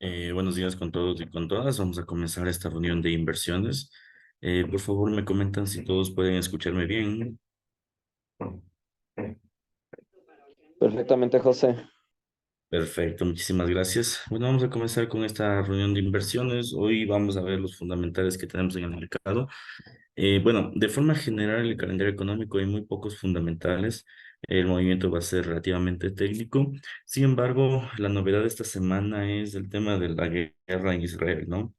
Buenos días con todos y con todas. Vamos a comenzar esta reunión de inversiones. Por favor, me comentan si todos pueden escucharme bien. Perfectamente, José. Perfecto, muchísimas gracias. Bueno, vamos a comenzar con esta reunión de inversiones. Hoy vamos a ver los fundamentales que tenemos en el mercado. Bueno, de forma general, el calendario económico hay muy pocos fundamentales. El movimiento va a ser relativamente técnico. Sin embargo, la novedad de esta semana es el tema de la guerra en Israel, ¿no?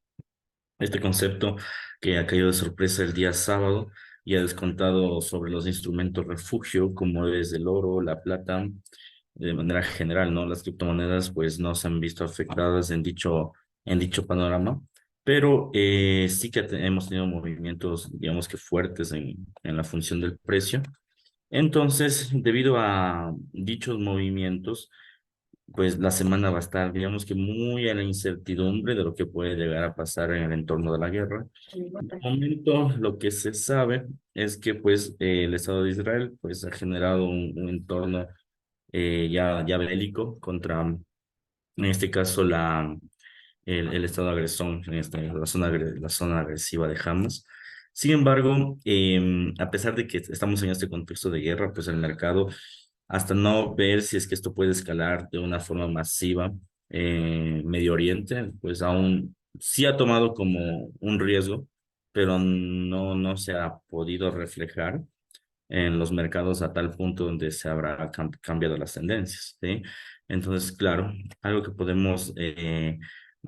Este concepto que ha caído de sorpresa el día sábado y ha descontado sobre los instrumentos refugio, como es el oro, la plata, de manera general, ¿no? Las criptomonedas, pues, no se han visto afectadas en dicho panorama, pero sí que hemos tenido movimientos, digamos que fuertes en la función del precio. Entonces, debido a dichos movimientos, pues la semana va a estar, digamos que muy a la incertidumbre de lo que puede llegar a pasar en el entorno de la guerra. De momento, lo que se sabe es que pues el Estado de Israel pues ha generado un entorno ya bélico contra, en este caso, el Estado agresor, la zona agresiva de Hamas. Sin embargo, a pesar de que estamos en este contexto de guerra, pues el mercado, hasta no ver si es que esto puede escalar de una forma masiva en Medio Oriente, pues aún sí ha tomado como un riesgo, pero no se ha podido reflejar en los mercados a tal punto donde se habrá cambiado las tendencias, ¿sí? Entonces, claro, algo que podemos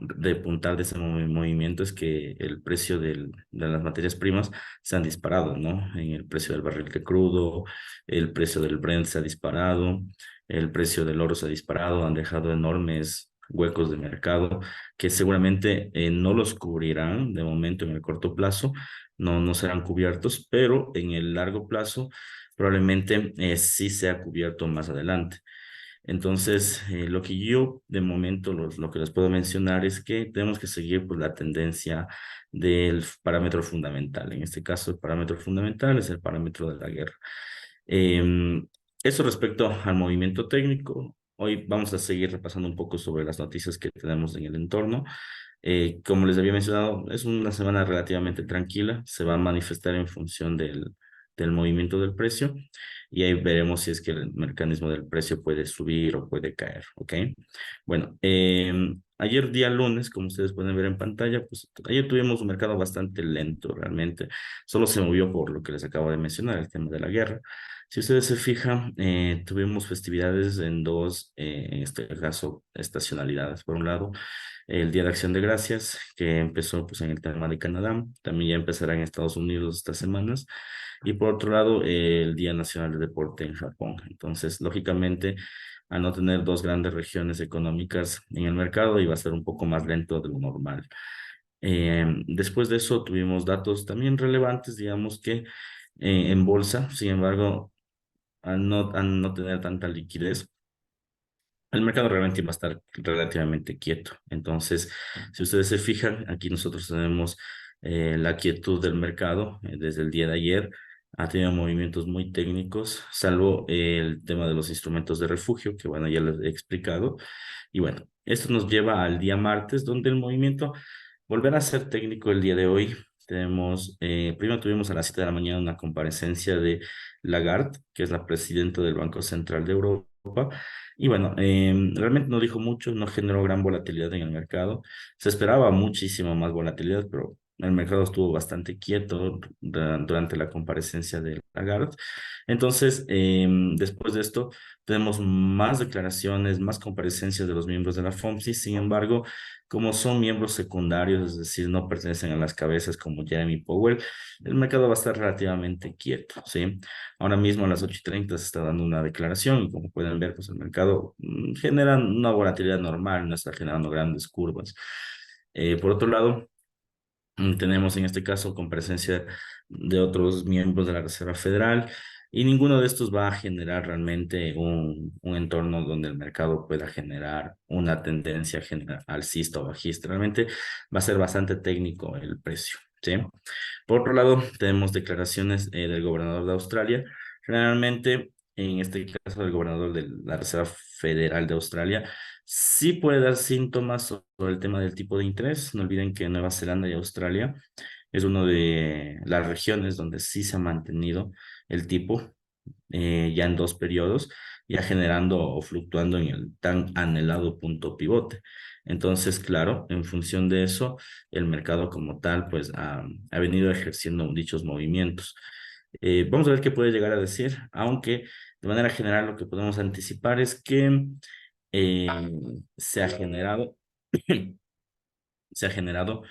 repuntar de ese movimiento es que el precio de las materias primas se han disparado, ¿no? En el precio del barril de crudo, el precio del Brent se ha disparado, el precio del oro se ha disparado, han dejado enormes huecos de mercado que seguramente no los cubrirán de momento en el corto plazo, no serán cubiertos, pero en el largo plazo probablemente sí sea cubierto más adelante. Entonces, lo que yo de momento lo que les puedo mencionar es que tenemos que seguir pues, la tendencia del parámetro fundamental. En este caso, el parámetro fundamental es el parámetro de la guerra. Em, Eso respecto al movimiento técnico. Hoy vamos a seguir repasando un poco sobre las noticias que tenemos en el entorno. Como les había mencionado, es una semana relativamente tranquila, se va a manifestar en función del movimiento del precio y ahí veremos si es que el mecanismo del precio puede subir o puede caer, ¿ok? Bueno, ayer día lunes, como ustedes pueden ver en pantalla, pues ayer tuvimos un mercado bastante lento realmente, solo se movió por lo que les acabo de mencionar, el tema de la guerra. Si ustedes se fijan, tuvimos festividades en dos, en este caso, estacionalidades. Por un lado, el Día de Acción de Gracias, que empezó pues en el tema de Canadá, también ya empezará en Estados Unidos estas semanas, y por otro lado, el Día Nacional de Deporte en Japón. Entonces, lógicamente, al no tener dos grandes regiones económicas en el mercado, iba a ser un poco más lento de lo normal. Después de eso, tuvimos datos también relevantes, digamos que en bolsa, sin embargo, al no tener tanta liquidez, el mercado realmente va a estar relativamente quieto. Entonces, si ustedes se fijan, aquí nosotros tenemos la quietud del mercado desde el día de ayer. Ha tenido movimientos muy técnicos, salvo el tema de los instrumentos de refugio, que bueno, ya les he explicado. Y bueno, esto nos lleva al día martes, donde el movimiento volverá a ser técnico el día de hoy. Primero tuvimos a las 7 de la mañana una comparecencia de Lagarde, que es la presidenta del Banco Central de Europa. Y bueno, realmente no dijo mucho, no generó gran volatilidad en el mercado. Se esperaba muchísimo más volatilidad, pero el mercado estuvo bastante quieto durante la comparecencia de Lagarde. Entonces, después de esto, tenemos más declaraciones, más comparecencias de los miembros de la FOMC. Sin embargo, como son miembros secundarios, es decir, no pertenecen a las cabezas como Jeremy Powell, el mercado va a estar relativamente quieto, ¿sí? Ahora mismo a las 8:30 se está dando una declaración y como pueden ver, pues el mercado genera una volatilidad normal, no está generando grandes curvas. Por otro lado, tenemos en este caso con presencia de otros miembros de la Reserva Federal y ninguno de estos va a generar realmente un entorno donde el mercado pueda generar una tendencia alcista o bajista. Realmente va a ser bastante técnico el precio, ¿sí? Por otro lado, tenemos declaraciones del gobernador de Australia. Realmente en este caso el gobernador de la Reserva Federal de Australia, sí puede dar síntomas sobre el tema del tipo de interés. No olviden que Nueva Zelanda y Australia es una de las regiones donde sí se ha mantenido el tipo ya en dos periodos, ya generando o fluctuando en el tan anhelado punto pivote. Entonces, claro, en función de eso, el mercado como tal, pues ha venido ejerciendo dichos movimientos. Vamos a ver qué puede llegar a decir, aunque de manera general lo que podemos anticipar es que eh, se ha generado se ha generado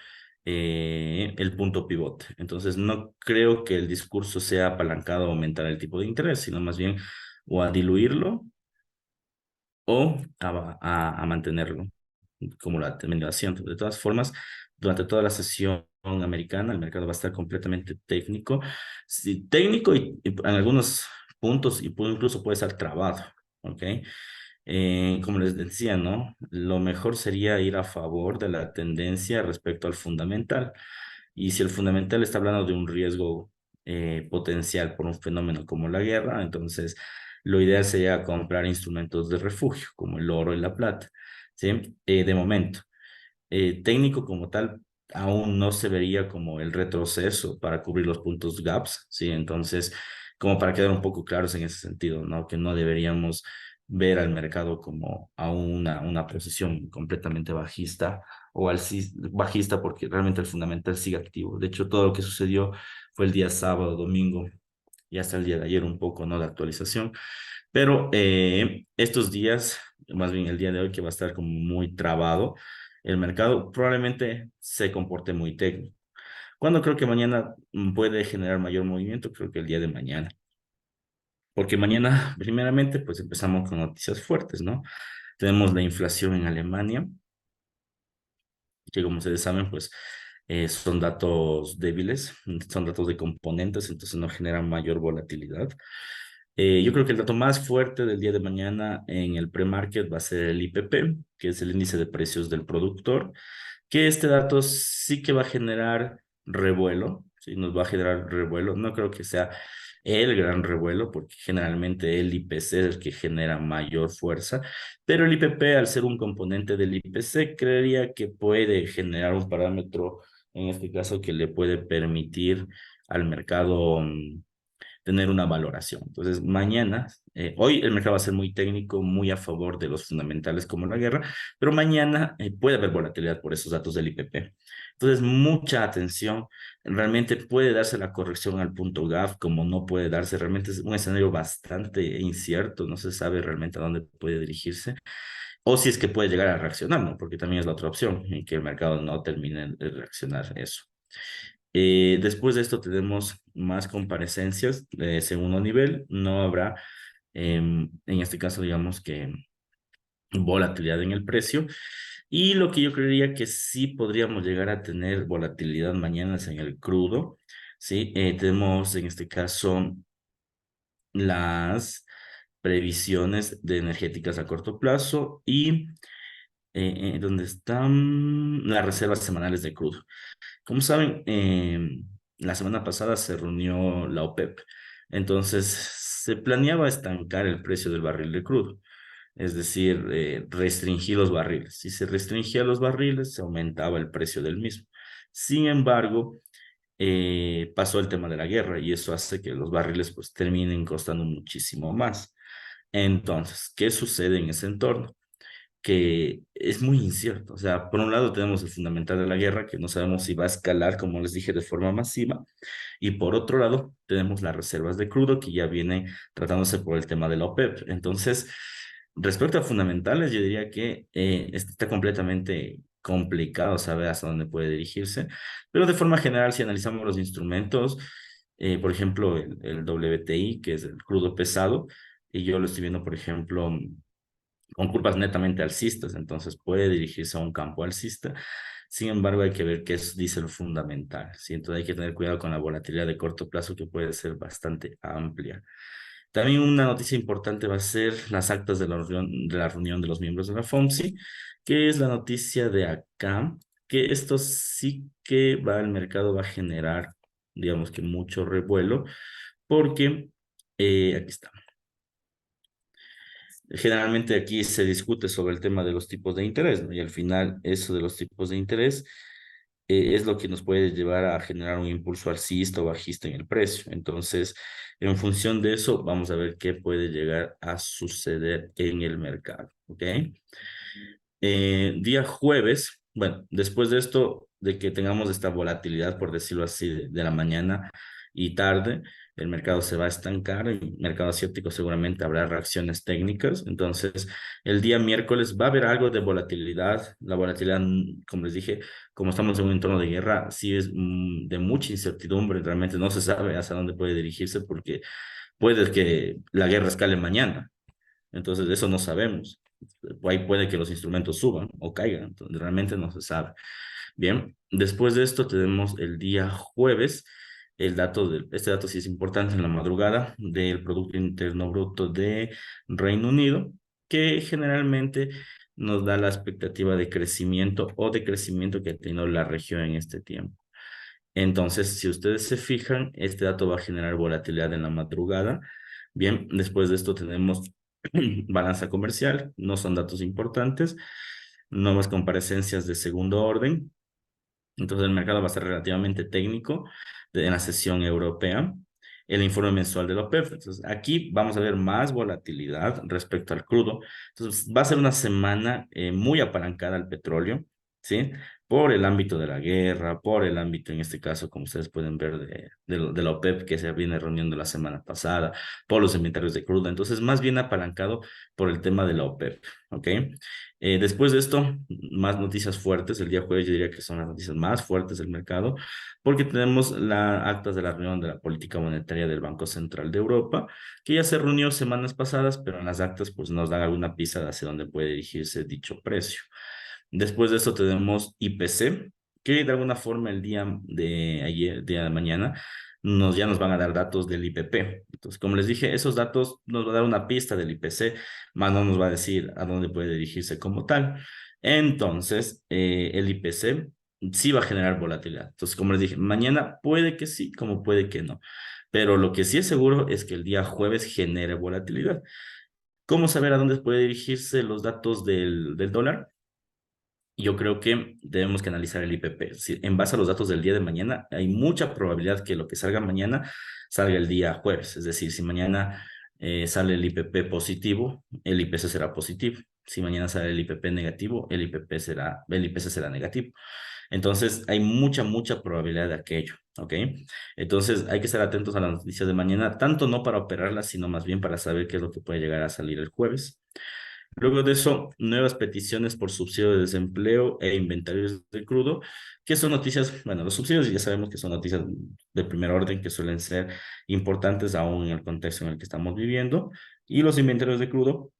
el punto pivote. Entonces, no creo que el discurso sea apalancado a aumentar el tipo de interés, sino más bien o a diluirlo o a mantenerlo como la venido haciendo. De todas formas, durante toda la sesión americana, el mercado va a estar completamente técnico, sí, técnico y en algunos puntos y incluso puede estar trabado, ¿ok? Como les decía, ¿no? Lo mejor sería ir a favor de la tendencia respecto al fundamental. Y si el fundamental está hablando de un riesgo potencial por un fenómeno como la guerra, entonces lo ideal sería comprar instrumentos de refugio, como el oro y la plata, ¿sí? De momento técnico como tal aún no se vería como el retroceso para cubrir los puntos gaps, ¿sí? Entonces, como para quedar un poco claros en ese sentido, ¿no? Que no deberíamos ver al mercado como a una posición completamente bajista o bajista porque realmente el fundamental sigue activo. De hecho, todo lo que sucedió fue el día sábado, domingo y hasta el día de ayer un poco, ¿no? De actualización. Pero estos días, más bien el día de hoy que va a estar como muy trabado, el mercado probablemente se comporte muy técnico. ¿Cuándo creo que mañana puede generar mayor movimiento? Creo que el día de mañana. Porque mañana, primeramente, pues empezamos con noticias fuertes, ¿no? Tenemos la inflación en Alemania, que como ustedes saben, pues son datos débiles, son datos de componentes, entonces no generan mayor volatilidad. Yo creo que el dato más fuerte del día de mañana en el pre-market va a ser el IPP, que es el índice de precios del productor, que este dato sí que va a generar revuelo, sí, nos va a generar revuelo. No creo que sea el gran revuelo, porque generalmente el IPC es el que genera mayor fuerza, pero el IPP, al ser un componente del IPC, creería que puede generar un parámetro, en este caso, que le puede permitir al mercado tener una valoración. Entonces, mañana, hoy el mercado va a ser muy técnico, muy a favor de los fundamentales como la guerra, pero mañana puede haber volatilidad por esos datos del IPP. Entonces, mucha atención. Realmente puede darse la corrección al punto GAF, como no puede darse. Realmente es un escenario bastante incierto, no se sabe realmente a dónde puede dirigirse. O si es que puede llegar a reaccionar, ¿no? Porque también es la otra opción, en que el mercado no termine de reaccionar eso. Después de esto tenemos más comparecencias de segundo nivel. No habrá, en este caso, digamos que volatilidad en el precio. Y lo que yo creería que sí podríamos llegar a tener volatilidad mañana es en el crudo. Sí, tenemos en este caso las previsiones de energéticas a corto plazo y donde están las reservas semanales de crudo. Como saben, la semana pasada se reunió la OPEP, entonces se planeaba estancar el precio del barril de crudo, es decir, restringir los barriles. Si se restringía los barriles, se aumentaba el precio del mismo. Sin embargo, pasó el tema de la guerra y eso hace que los barriles pues terminen costando muchísimo más. Entonces, ¿qué sucede en ese entorno? Que es muy incierto. O sea, por un lado tenemos el fundamental de la guerra, que no sabemos si va a escalar, como les dije, de forma masiva, y por otro lado tenemos las reservas de crudo que ya vienen tratándose por el tema de la OPEP. Entonces, respecto a fundamentales, yo diría que está completamente complicado saber hasta dónde puede dirigirse, pero de forma general, si analizamos los instrumentos, por ejemplo, el WTI, que es el crudo pesado, y yo lo estoy viendo, por ejemplo, con curvas netamente alcistas, entonces puede dirigirse a un campo alcista. Sin embargo, hay que ver qué dice lo fundamental, ¿sí? Entonces hay que tener cuidado con la volatilidad de corto plazo que puede ser bastante amplia. También una noticia importante va a ser las actas de la reunión de los miembros de la FOMC, que es la noticia de acá, que esto sí que va al mercado, va a generar, digamos que mucho revuelo, porque aquí está. Generalmente aquí se discute sobre el tema de los tipos de interés, ¿no? Y al final eso de los tipos de interés es lo que nos puede llevar a generar un impulso alcista o bajista en el precio. Entonces, en función de eso, vamos a ver qué puede llegar a suceder en el mercado, ¿ok? Día jueves, bueno, después de esto, de que tengamos esta volatilidad, por decirlo así, de la mañana y tarde, el mercado se va a estancar, el mercado asiático seguramente habrá reacciones técnicas, entonces el día miércoles va a haber algo de volatilidad, la volatilidad, como les dije, como estamos en un entorno de guerra, sí es de mucha incertidumbre, realmente no se sabe hacia dónde puede dirigirse porque puede que la guerra escale mañana, entonces eso no sabemos. Ahí puede que los instrumentos suban o caigan, entonces realmente no se sabe. Bien, después de esto tenemos el día jueves, este dato sí es importante en la madrugada, del Producto Interno Bruto de Reino Unido, que generalmente nos da la expectativa de crecimiento o de crecimiento que ha tenido la región en este tiempo. Entonces, si ustedes se fijan, este dato va a generar volatilidad en la madrugada. Bien, después de esto tenemos balanza comercial, no son datos importantes, nuevas comparecencias de segundo orden, entonces el mercado va a ser relativamente técnico en la sesión europea, el informe mensual de la OPEP. Entonces aquí vamos a ver más volatilidad respecto al crudo. Entonces va a ser una semana muy apalancada al petróleo, ¿sí? Por el ámbito de la guerra, por el ámbito, en este caso, como ustedes pueden ver, de la OPEP que se viene reuniendo la semana pasada, por los inventarios de crudo. Entonces, más bien apalancado por el tema de la OPEP, ¿ok? Después de esto, más noticias fuertes. El día jueves yo diría que son las noticias más fuertes del mercado, porque tenemos las actas de la reunión de la política monetaria del Banco Central de Europa, que ya se reunió semanas pasadas, pero en las actas pues nos dan alguna pista de hacia dónde puede dirigirse dicho precio. Después de eso tenemos IPC, que de alguna forma el día de ayer, día de mañana, ya nos van a dar datos del IPP. Entonces, como les dije, esos datos nos van a dar una pista del IPC, más no nos va a decir a dónde puede dirigirse como tal. Entonces, el IPC sí va a generar volatilidad. Entonces, como les dije, mañana puede que sí, como puede que no. Pero lo que sí es seguro es que el día jueves genere volatilidad. ¿Cómo saber a dónde puede dirigirse los datos del dólar? Yo creo que debemos que analizar el IPP. Si, en base a los datos del día de mañana, hay mucha probabilidad que lo que salga mañana salga el día jueves. Es decir, si mañana sale el IPP positivo, el IPC será positivo. Si mañana sale el IPP negativo, el IPC será negativo. Entonces, hay mucha probabilidad de aquello, ¿ok? Entonces, hay que estar atentos a las noticias de mañana, tanto no para operarlas, sino más bien para saber qué es lo que puede llegar a salir el jueves. Luego de eso, nuevas peticiones por subsidio de desempleo e inventarios de crudo, que son noticias, bueno, los subsidios ya sabemos que son noticias de primer orden que suelen ser importantes aún en el contexto en el que estamos viviendo, y los inventarios de crudo,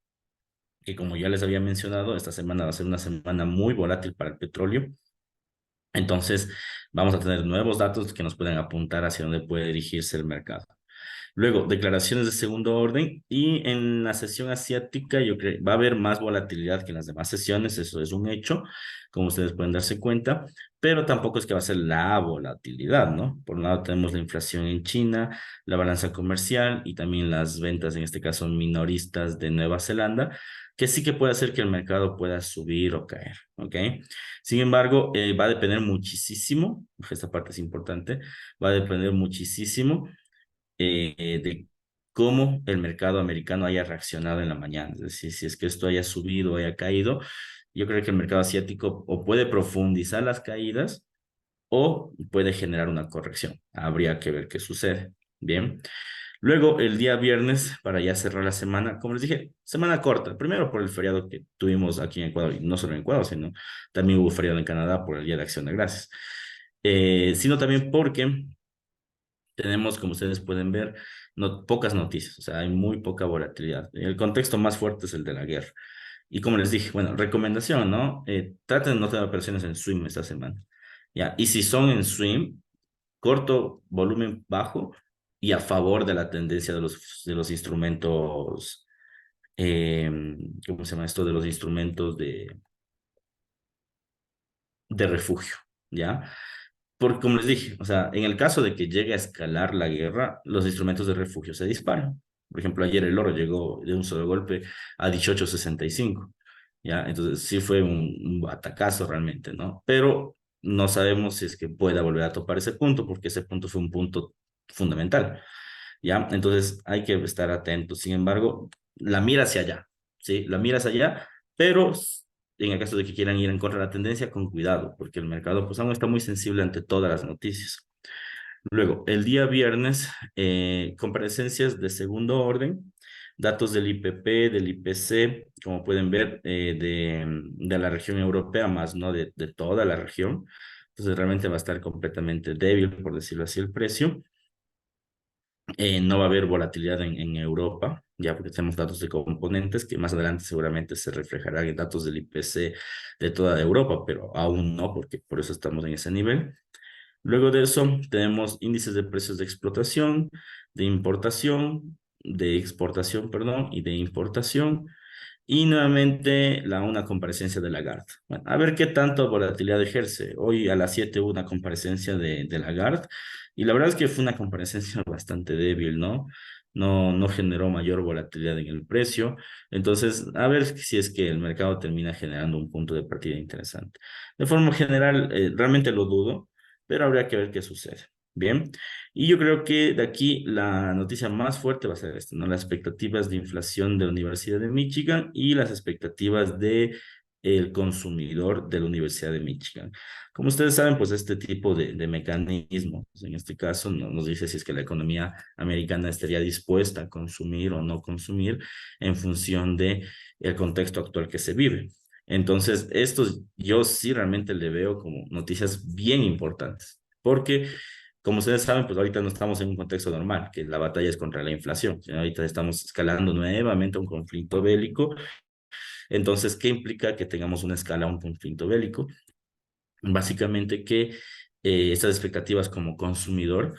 que como ya les había mencionado, esta semana va a ser una semana muy volátil para el petróleo, entonces vamos a tener nuevos datos que nos pueden apuntar hacia dónde puede dirigirse el mercado. Luego, declaraciones de segundo orden y en la sesión asiática yo creo va a haber más volatilidad que en las demás sesiones, eso es un hecho, como ustedes pueden darse cuenta, pero tampoco es que va a ser la volatilidad, ¿no? Por un lado tenemos la inflación en China, la balanza comercial y también las ventas, en este caso minoristas de Nueva Zelanda, que sí que puede hacer que el mercado pueda subir o caer, ¿ok? Sin embargo, va a depender muchísimo, esta parte es importante, va a depender muchísimo de cómo el mercado americano haya reaccionado en la mañana. Es decir, si es que esto haya subido o haya caído, yo creo que el mercado asiático o puede profundizar las caídas o puede generar una corrección. Habría que ver qué sucede. Bien. Luego, el día viernes, para ya cerrar la semana, como les dije, semana corta. Primero por el feriado que tuvimos aquí en Ecuador, y no solo en Ecuador, sino también hubo feriado en Canadá por el Día de Acción de Gracias. Sino también porque tenemos, como ustedes pueden ver, pocas noticias, o sea, hay muy poca volatilidad. El contexto más fuerte es el de la guerra. Y como les dije, bueno, recomendación, ¿no? Traten de no tener operaciones en swing esta semana. ¿Ya? Y si son en swing, corto, volumen bajo y a favor de la tendencia de los instrumentos, eh, ¿cómo se llama esto? De los instrumentos de refugio, ¿ya? Porque como les dije, o sea, en el caso de que llegue a escalar la guerra, los instrumentos de refugio se disparan. Por ejemplo, ayer el oro llegó de un solo golpe a 18.65, ¿ya? Entonces sí fue un batacazo realmente, ¿no? Pero no sabemos si es que pueda volver a topar ese punto, porque ese punto fue un punto fundamental, ¿ya? Entonces hay que estar atentos. Sin embargo, la mira hacia allá, ¿sí? La mira hacia allá, pero en el caso de que quieran ir en contra de la tendencia, con cuidado, porque el mercado pues aún está muy sensible ante todas las noticias. Luego, el día viernes, comparecencias de segundo orden, datos del IPP, del IPC, como pueden ver, de la región europea, más no de toda la región. Entonces, realmente va a estar completamente débil, por decirlo así, el precio. No va a haber volatilidad en Europa, ya porque tenemos datos de componentes que más adelante seguramente se reflejarán en datos del IPC de toda Europa, pero aún no, porque por eso estamos en ese nivel. Luego de eso, tenemos índices de precios de explotación, de importación, de exportación, perdón, y de importación. Y nuevamente una comparecencia de Lagarde. Bueno, a ver qué tanto volatilidad ejerce. Hoy a las 7 hubo una comparecencia de Lagarde y la verdad es que fue una comparecencia bastante débil, ¿no? No generó mayor volatilidad en el precio. Entonces, a ver si es que el mercado termina generando un punto de partida interesante. De forma general, realmente lo dudo, pero habría que ver qué sucede. Bien. Y yo creo que de aquí la noticia más fuerte va a ser esta, ¿no? Las expectativas de inflación de la Universidad de Michigan y las expectativas de el consumidor de la Universidad de Michigan. Como ustedes saben, pues este tipo de mecanismos, en este caso, nos dice si es que la economía americana estaría dispuesta a consumir o no consumir en función de el contexto actual que se vive. Entonces, estos yo sí realmente le veo como noticias bien importantes, porque como ustedes saben, pues ahorita no estamos en un contexto normal, que la batalla es contra la inflación. ¿Sí? Ahorita estamos escalando nuevamente un conflicto bélico. Entonces, ¿qué implica que tengamos una escala a un conflicto bélico? Básicamente que estas expectativas como consumidor,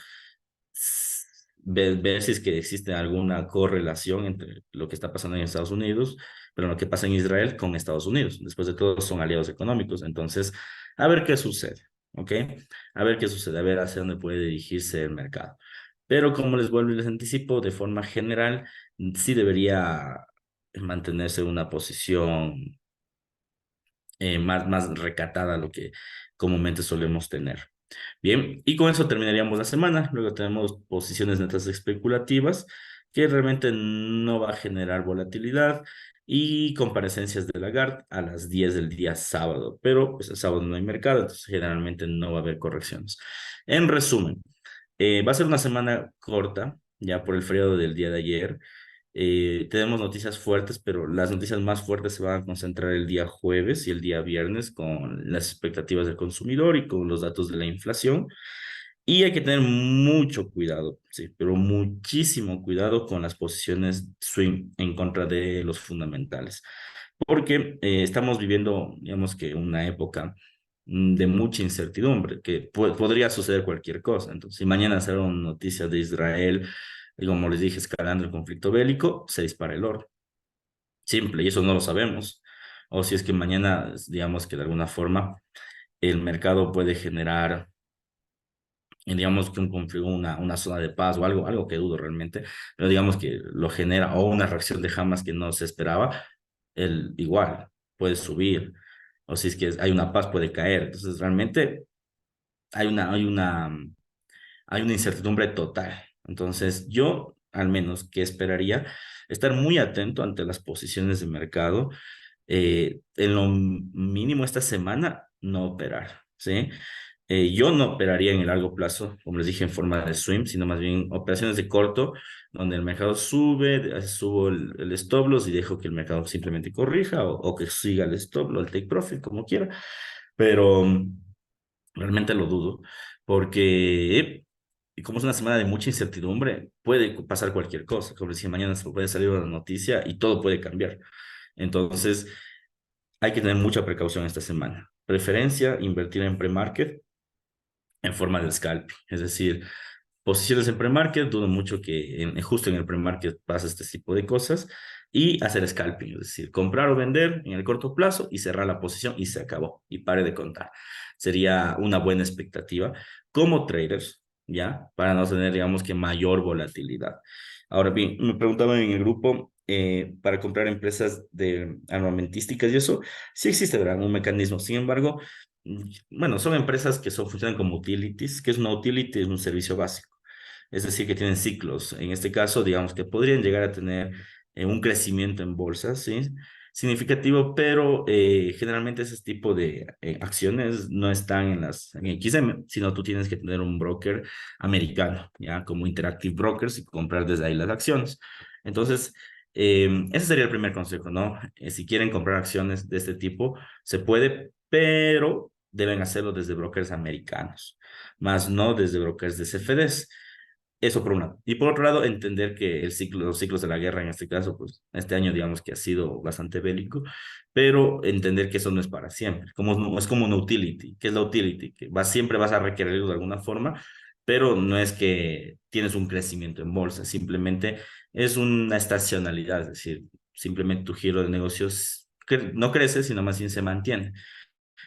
ver si es que existe alguna correlación entre lo que está pasando en Estados Unidos, pero lo que pasa en Israel con Estados Unidos. Después de todo, son aliados económicos. Entonces, a ver qué sucede, ¿ok? A ver qué sucede, a ver hacia dónde puede dirigirse el mercado. Pero como les vuelvo y les anticipo, de forma general, sí debería mantenerse una posición más recatada a lo que comúnmente solemos tener. Bien, y con eso terminaríamos la semana. Luego tenemos posiciones netas especulativas que realmente no va a generar volatilidad y comparecencias de Lagarde a las 10 del día sábado, pero pues el sábado no hay mercado, entonces generalmente no va a haber correcciones. En resumen, va a ser una semana corta, ya por el feriado del día de ayer. Tenemos noticias fuertes, pero las noticias más fuertes se van a concentrar el día jueves y el día viernes con las expectativas del consumidor y con los datos de la inflación. Y hay que tener mucho cuidado, sí, pero muchísimo cuidado con las posiciones swing en contra de los fundamentales, porque estamos viviendo, digamos que una época de mucha incertidumbre, que podría suceder cualquier cosa. Entonces, si mañana sale una noticia de Israel, y como les dije, escalando el conflicto bélico, se dispara el oro. Simple, y eso no lo sabemos. O si es que mañana, digamos que de alguna forma el mercado puede generar digamos que un conflicto, una zona de paz o algo que dudo realmente, pero digamos que lo genera o una reacción de Hamas que no se esperaba, igual puede subir, o si es que hay una paz puede caer. Entonces realmente hay hay una incertidumbre total. Entonces yo al menos que esperaría estar muy atento ante las posiciones de mercado, en lo mínimo esta semana no operar, ¿sí? Yo no operaría en el largo plazo, como les dije, en forma de swing, sino más bien operaciones de corto, donde el mercado sube, subo el stop loss y dejo que el mercado simplemente corrija o que siga el stop loss, el take profit, como quiera. Pero realmente lo dudo, porque como es una semana de mucha incertidumbre, puede pasar cualquier cosa. Como les dije, mañana se puede salir una noticia y todo puede cambiar. Entonces, hay que tener mucha precaución esta semana. Preferencia, invertir en pre-market en forma de scalping. Es decir, posiciones en pre-market, dudo mucho que justo en el pre-market pase este tipo de cosas. Y hacer scalping, es decir, comprar o vender en el corto plazo y cerrar la posición y se acabó. Y pare de contar. Sería una buena expectativa como traders, ¿ya? Para no tener, digamos que, mayor volatilidad. Ahora bien, me preguntaban en el grupo para comprar empresas de armamentísticas y eso, sí existe, ¿verdad? Un mecanismo. Sin embargo, bueno, son empresas que funcionan como utilities, que es una utility, es un servicio básico. Es decir, que tienen ciclos. En este caso, digamos que podrían llegar a tener un crecimiento en bolsa, ¿sí? Significativo, pero generalmente ese tipo de acciones no están en XM, sino tú tienes que tener un broker americano, ¿ya? Como Interactive Brokers y comprar desde ahí las acciones. Entonces, ese sería el primer consejo, ¿no? Si quieren comprar acciones de este tipo, se puede, pero deben hacerlo desde brokers americanos, más no desde brokers de CFDs. Eso por un lado. Y por otro lado, entender que los ciclos de la guerra, en este caso, pues este año digamos que ha sido bastante bélico, pero entender que eso no es para siempre. Es como una utility. ¿Qué es la utility? Que siempre vas a requerirlo de alguna forma, pero no es que tienes un crecimiento en bolsa, simplemente es una estacionalidad, es decir, simplemente tu giro de negocios no crece, sino más bien se mantiene.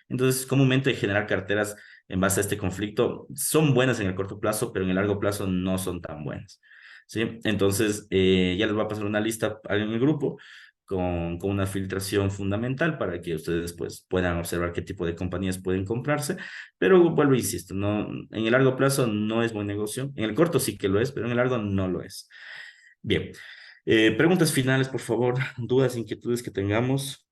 Entonces, comúnmente generar carteras en base a este conflicto son buenas en el corto plazo, pero en el largo plazo no son tan buenas. ¿Sí? Entonces, ya les voy a pasar una lista en el grupo con una filtración fundamental para que ustedes pues, puedan observar qué tipo de compañías pueden comprarse. Pero vuelvo e insisto, no, en el largo plazo no es buen negocio. En el corto sí que lo es, pero en el largo no lo es. Bien. Preguntas finales, por favor. Dudas, inquietudes que tengamos.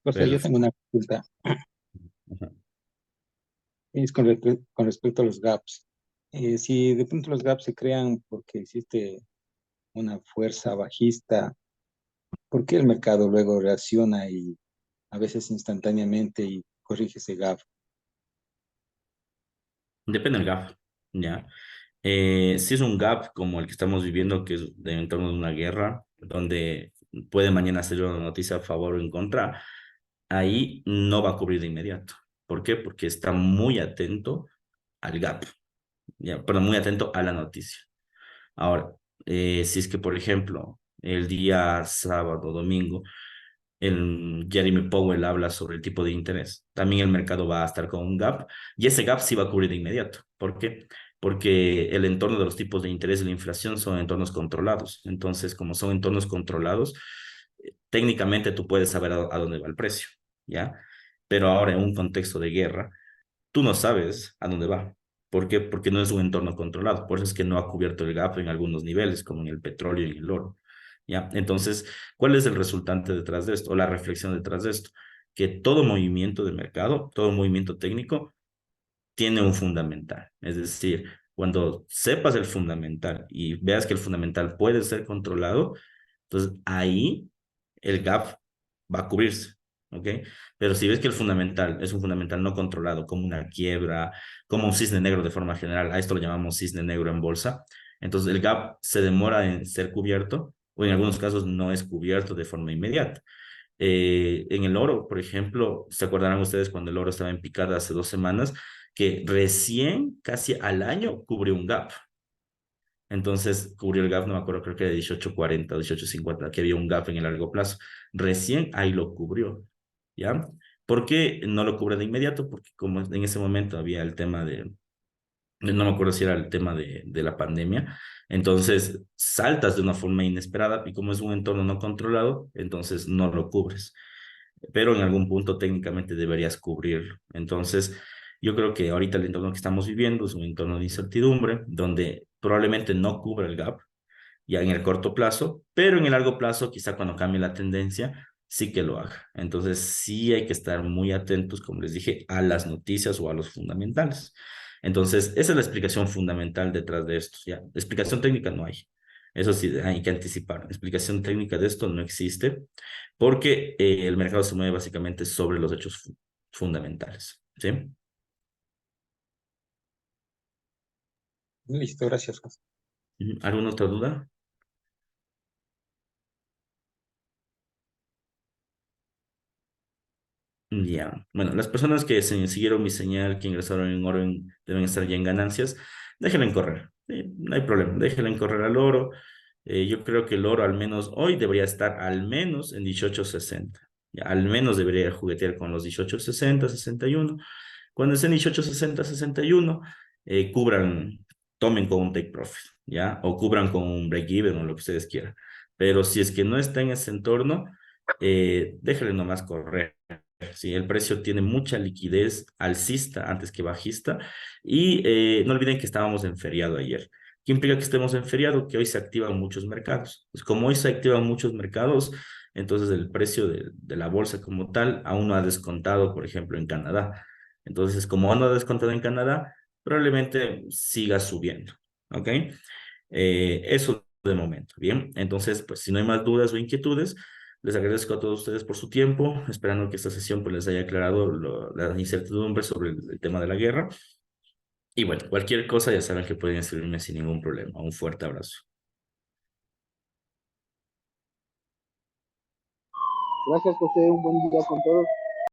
José, yo tengo Perfecto. una consulta. Es con respecto a los gaps. Si de pronto los gaps se crean porque existe una fuerza bajista, ¿por qué el mercado luego reacciona y a veces instantáneamente y corrige ese gap? Depende del gap, ¿ya? Si es un gap como el que estamos viviendo, que es de en torno de una guerra, donde puede mañana salir una noticia a favor o en contra, ahí no va a cubrir de inmediato. ¿Por qué? Porque está muy atento al gap, ¿ya? Pero muy atento a la noticia. Ahora, si es que, por ejemplo, el día sábado o domingo, Jeremy Powell habla sobre el tipo de interés. También el mercado va a estar con un gap y ese gap sí va a cubrir de inmediato. ¿Por qué? Porque el entorno de los tipos de interés y la inflación son entornos controlados. Entonces, como son entornos controlados, técnicamente tú puedes saber a dónde va el precio, ¿ya? Pero ahora en un contexto de guerra, tú no sabes a dónde va. ¿Por qué? Porque no es un entorno controlado. Por eso es que no ha cubierto el gap en algunos niveles, como en el petróleo y en el oro. ¿Ya? Entonces, ¿cuál es el resultante detrás de esto o la reflexión detrás de esto? Que todo movimiento de mercado, todo movimiento técnico tiene un fundamental. Es decir, cuando sepas el fundamental y veas que el fundamental puede ser controlado, entonces ahí el gap va a cubrirse, ¿ok? Pero si ves que el fundamental es un fundamental no controlado, como una quiebra, como un cisne negro de forma general, a esto lo llamamos cisne negro en bolsa, entonces el gap se demora en ser cubierto o en algunos casos no es cubierto de forma inmediata. En el oro, por ejemplo, ¿se acordarán ustedes cuando el oro estaba en picada hace 2 semanas? Que recién, casi al año, cubrió un gap. Entonces, cubrió el gap, no me acuerdo, creo que de 18.40 o 18.50, que había un gap en el largo plazo. Recién ahí lo cubrió, ¿ya? ¿Por qué no lo cubre de inmediato? Porque como en ese momento había el tema no me acuerdo si era el tema de la pandemia, entonces saltas de una forma inesperada y como es un entorno no controlado, entonces no lo cubres, pero en algún punto técnicamente deberías cubrirlo. Entonces, yo creo que ahorita el entorno que estamos viviendo es un entorno de incertidumbre, donde probablemente no cubra el gap ya en el corto plazo, pero en el largo plazo, quizá cuando cambie la tendencia, sí que lo haga. Entonces, sí hay que estar muy atentos, como les dije, a las noticias o a los fundamentales. Entonces, esa es la explicación fundamental detrás de esto, ¿ya? Explicación técnica no hay. Eso sí, hay que anticipar. Explicación técnica de esto no existe porque el mercado se mueve básicamente sobre los hechos fundamentales, ¿sí? Listo, gracias, José. ¿Alguna otra duda? Ya. Bueno, las personas que siguieron mi señal, que ingresaron en oro, deben estar ya en ganancias. déjenlo correr, ¿sí? No hay problema, déjenlo correr al oro. Yo creo que el oro al menos hoy debería estar al menos en 18.60. Ya, al menos debería juguetear con los 18.60, 61. Cuando estén 18.60, 61, cubran, tomen con un take profit, ¿ya? O cubran con un break even o lo que ustedes quieran. Pero si es que no está en ese entorno, déjenle nomás correr. Sí, el precio tiene mucha liquidez alcista antes que bajista. Y no olviden que estábamos en feriado ayer. ¿Qué implica que estemos en feriado? Que hoy se activan muchos mercados. Pues como hoy se activan muchos mercados, entonces el precio de la bolsa como tal aún no ha descontado, por ejemplo, en Canadá. Entonces, como aún no ha descontado en Canadá, probablemente siga subiendo. ¿Ok? Eso de momento. Bien, entonces, pues si no hay más dudas o inquietudes, les agradezco a todos ustedes por su tiempo, esperando que esta sesión pues, les haya aclarado la incertidumbre sobre el tema de la guerra. Y bueno, cualquier cosa ya saben que pueden escribirme sin ningún problema. Un fuerte abrazo. Gracias, José. Un buen día con todos.